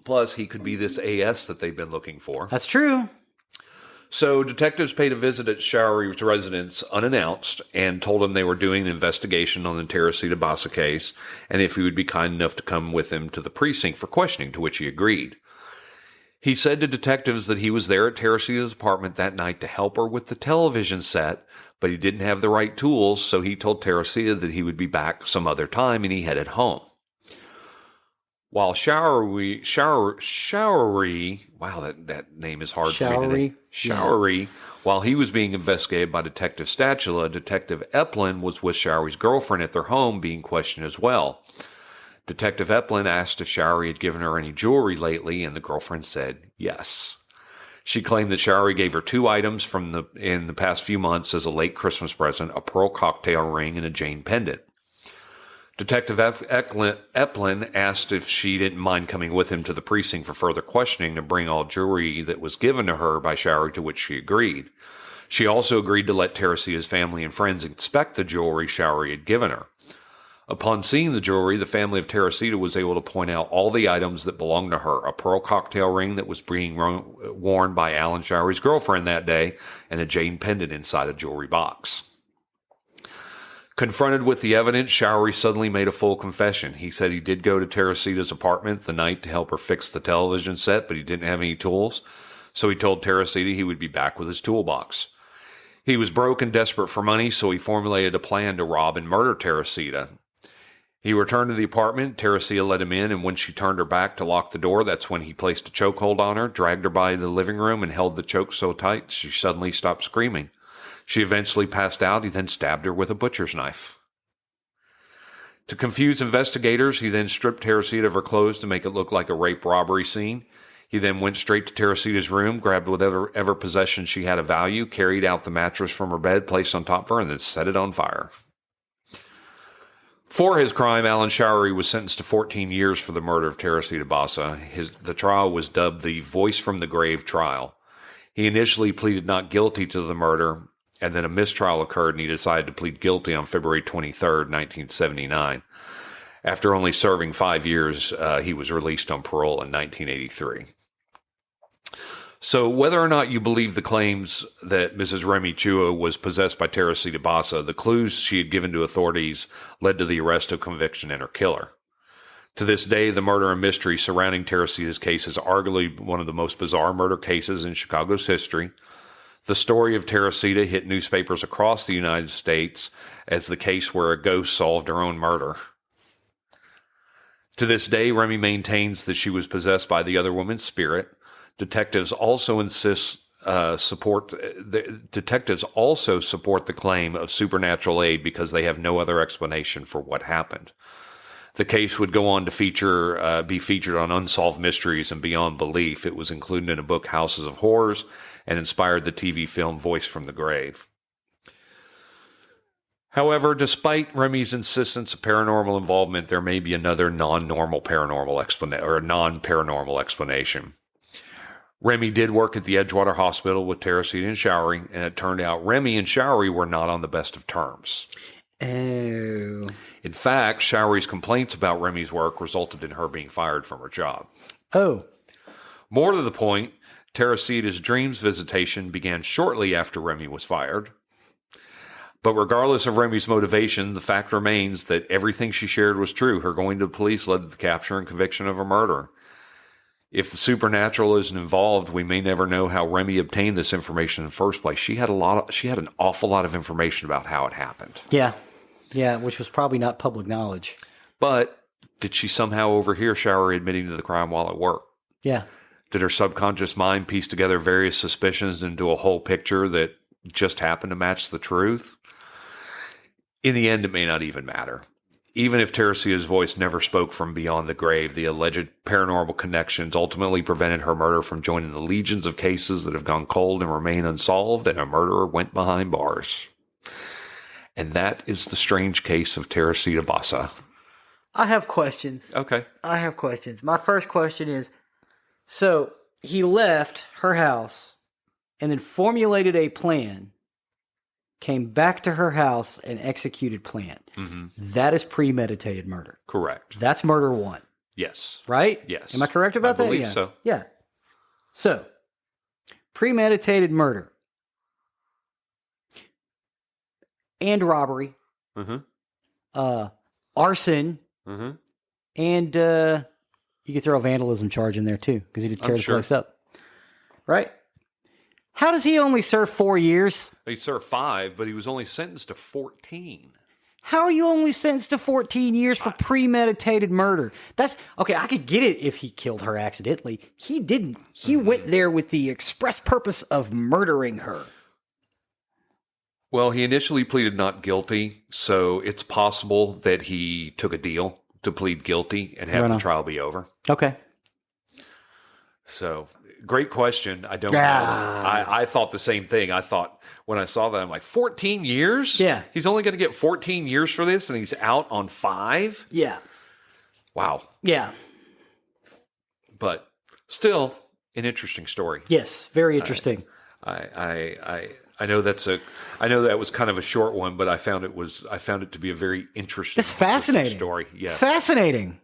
Plus, he could be this AS that they've been looking for. That's true. So detectives paid a visit at Showery's residence unannounced and told him they were doing an investigation on the Teresita Basa case, and if he would be kind enough to come with them to the precinct for questioning, to which he agreed. He said to detectives that he was there at Teresita's apartment that night to help her with the television set, but he didn't have the right tools, so he told Teresita that he would be back some other time, and he headed home. While Showery, wow, that name is hard for me today. Showery, while he was being investigated by Detective Statula, Detective Eplin was with Showery's girlfriend at their home being questioned as well. Detective Eplin asked if Showery had given her any jewelry lately, and the girlfriend said yes. She claimed that Showery gave her 2 items in the past few months as a late Christmas present, a pearl cocktail ring and a Jane pendant. Detective Eplin asked if she didn't mind coming with him to the precinct for further questioning to bring all jewelry that was given to her by Showery, to which she agreed. She also agreed to let Teresita's family and friends inspect the jewelry Showery had given her. Upon seeing the jewelry, the family of Teresita was able to point out all the items that belonged to her: a pearl cocktail ring that was being worn by Alan Showery's girlfriend that day, and a jade pendant inside a jewelry box. Confronted with the evidence, Showery suddenly made a full confession. He said he did go to Teresita's apartment the night to help her fix the television set, but he didn't have any tools, so he told Teresita he would be back with his toolbox. He was broke and desperate for money, so he formulated a plan to rob and murder Teresita. He returned to the apartment. Teresita let him in, and when she turned her back to lock the door, that's when he placed a chokehold on her, dragged her by the living room, and held the choke so tight she suddenly stopped screaming. She eventually passed out. He then stabbed her with a butcher's knife. To confuse investigators, he then stripped Teresita of her clothes to make it look like a rape robbery scene. He then went straight to Teresita's room, grabbed whatever possession she had of value, carried out the mattress from her bed, placed on top of her, and then set it on fire. For his crime, Alan Showery was sentenced to 14 years for the murder of Teresita Basa. The trial was dubbed the Voice from the Grave trial. He initially pleaded not guilty to the murder, and then a mistrial occurred, and he decided to plead guilty on February 23rd, 1979. After only serving 5 years, he was released on parole in 1983. So whether or not you believe the claims that Mrs. Remy Chua was possessed by Teresita Basa, the clues she had given to authorities led to the arrest of conviction and her killer. To this day, the murder and mystery surrounding Teresita's case is arguably one of the most bizarre murder cases in Chicago's history. The story of Teresita hit newspapers across the United States as the case where a ghost solved her own murder. To this day, Remy maintains that she was possessed by the other woman's spirit. Detectives also support the claim of supernatural aid because they have no other explanation for what happened. The case would go on to be featured on Unsolved Mysteries and Beyond Belief. It was included in a book, Houses of Horrors, and inspired the TV film Voice from the Grave. However, despite Remy's insistence of paranormal involvement, there may be another non-paranormal explanation. Remy did work at the Edgewater Hospital with Teresita and Showery, and it turned out Remy and Showery were not on the best of terms. Oh. In fact, Showery's complaints about Remy's work resulted in her being fired from her job. Oh. More to the point, Teresita's dreams visitation began shortly after Remy was fired. But regardless of Remy's motivation, the fact remains that everything she shared was true. Her going to the police led to the capture and conviction of a murderer. If the supernatural isn't involved, we may never know how Remy obtained this information in the first place. She had an awful lot of information about how it happened. Yeah, which was probably not public knowledge. But did she somehow overhear Showery admitting to the crime while at work? Yeah. Did her subconscious mind piece together various suspicions into a whole picture that just happened to match the truth? In the end, it may not even matter. Even if Teresita's voice never spoke from beyond the grave, the alleged paranormal connections ultimately prevented her murder from joining the legions of cases that have gone cold and remain unsolved, and a murderer went behind bars. And that is the strange case of Teresita Basa. I have questions. Okay. I have questions. My first question is, so he left her house and then formulated a plan, came back to her house and executed plan. Mm-hmm. That is premeditated murder. Correct. That's murder one. Yes. Right? Yes. Am I correct about that? I believe so. Yeah. So, premeditated murder and robbery, arson, and you could throw a vandalism charge in there too because he did tear the place up. Right? How does he only serve 4 years? He served 5, but he was only sentenced to 14. How are you only sentenced to 14 years for premeditated murder? That's okay. I could get it if he killed her accidentally. He didn't. He went there with the express purpose of murdering her. Well, he initially pleaded not guilty, so it's possible that he took a deal to plead guilty and have the trial be over. Okay. So, great question. I don't know. I thought the same thing. I thought when I saw that, I'm like, 14 years? Yeah. He's only going to get 14 years for this, and he's out on 5? Yeah. Wow. Yeah. But still, an interesting story. Yes, very interesting. I I know that was kind of a short one, but I found it to be a very interesting, It's fascinating story. Yeah, fascinating.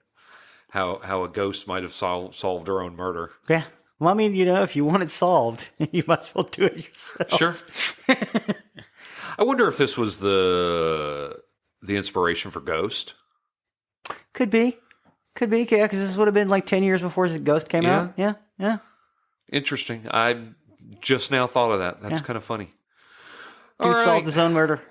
how a ghost might have solved her own murder. Yeah. Well, I mean, if you want it solved, you might as well do it yourself. Sure. I wonder if this was the inspiration for Ghost. Could be, yeah, because this would have been like 10 years before Ghost came out. Yeah. Interesting. I just now thought of that. That's kind of funny. Dude solved his own murder.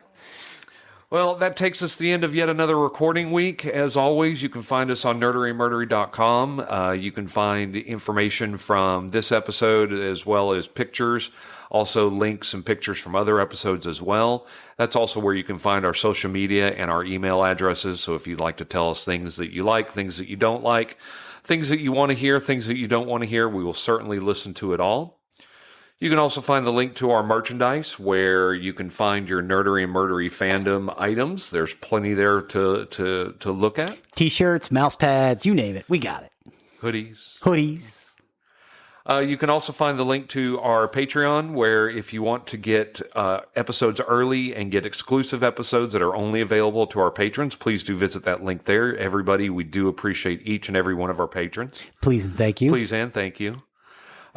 Well, that takes us to the end of yet another recording week. As always, you can find us on nerderymurdery.com. You can find information from this episode as well as pictures, also links and pictures from other episodes as well. That's also where you can find our social media and our email addresses. So if you'd like to tell us things that you like, things that you don't like, things that you want to hear, things that you don't want to hear, we will certainly listen to it all. You can also find the link to our merchandise where you can find your Nerdery and Murdery fandom items. There's plenty there to look at. T-shirts, mouse pads, you name it. We got it. Hoodies. You can also find the link to our Patreon where if you want to get episodes early and get exclusive episodes that are only available to our patrons, please do visit that link there. Everybody, we do appreciate each and every one of our patrons. Please and thank you. Please and thank you.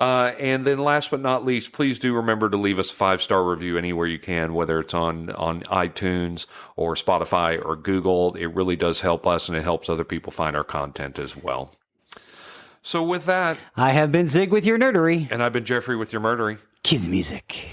And then last but not least, please do remember to leave us a 5-star review anywhere you can, whether it's on iTunes or Spotify or Google. It really does help us, and it helps other people find our content as well. So with that, I have been Zig with your nerdery. And I've been Geoffrey with your murdery. Cue the music.